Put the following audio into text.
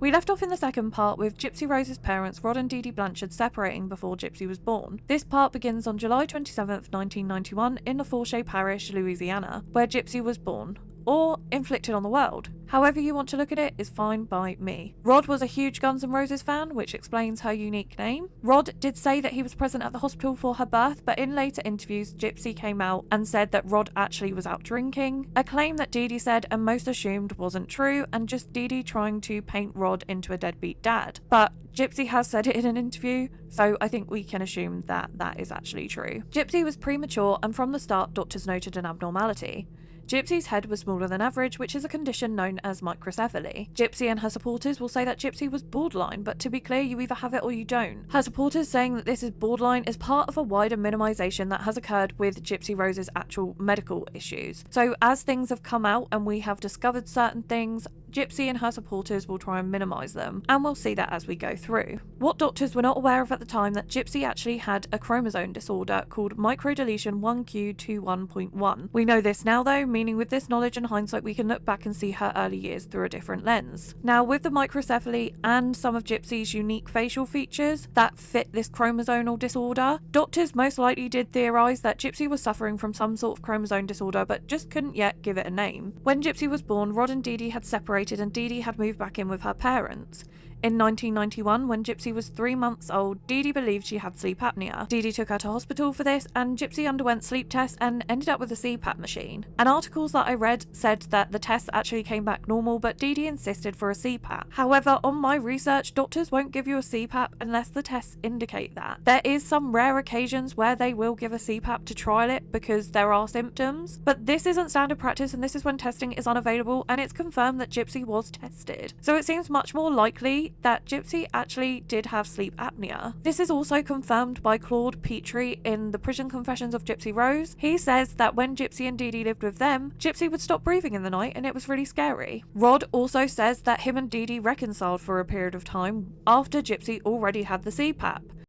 We left off in the second part with Gypsy Rose's parents Rod and Dee Dee Blanchard separating before Gypsy was born. This part begins on July 27th, 1991 in Lafourche Parish, Louisiana, where Gypsy was born, or inflicted on the world. However you want to look at it is fine by me. Rod was a huge Guns N' Roses fan, which explains her unique name. Rod did say that he was present at the hospital for her birth, but in later interviews, Gypsy came out and said that Rod actually was out drinking, a claim that Dee Dee said and most assumed wasn't true, and just Dee Dee trying to paint Rod into a deadbeat dad. But Gypsy has said it in an interview, so I think we can assume that that is actually true. Gypsy was premature, and from the start, doctors noted an abnormality. Gypsy's head was smaller than average, which is a condition known as microcephaly. Gypsy and her supporters will say that Gypsy was borderline, but to be clear, you either have it or you don't. Her supporters saying that this is borderline is part of a wider minimization that has occurred with Gypsy Rose's actual medical issues. So as things have come out and we have discovered certain things, Gypsy and her supporters will try and minimize them, and we'll see that as we go through. What doctors were not aware of at the time that Gypsy actually had a chromosome disorder called microdeletion 1q21.1. We know this now though, meaning with this knowledge and hindsight we can look back and see her early years through a different lens. Now with the microcephaly and some of Gypsy's unique facial features that fit this chromosomal disorder, doctors most likely did theorize that Gypsy was suffering from some sort of chromosome disorder but just couldn't yet give it a name. When Gypsy was born, Rod and Dee Dee had separated and Dee Dee had moved back in with her parents. In 1991, when Gypsy was 3 months old, Dee Dee believed she had sleep apnea. Dee Dee took her to hospital for this, and Gypsy underwent sleep tests and ended up with a CPAP machine. And articles that I read said that the tests actually came back normal, but Dee Dee insisted for a CPAP. However, on my research, doctors won't give you a CPAP unless the tests indicate that. There is some rare occasions where they will give a CPAP to trial it because there are symptoms, but this isn't standard practice, and this is when testing is unavailable, and it's confirmed that Gypsy was tested. So it seems much more likely that Gypsy actually did have sleep apnea. This is also confirmed by Claude Petrie in The Prison Confessions of Gypsy Rose. He says that when Gypsy and Dee Dee lived with them, Gypsy would stop breathing in the night and it was really scary. Rod also says that him and Dee Dee reconciled for a period of time after Gypsy already had the CPAP.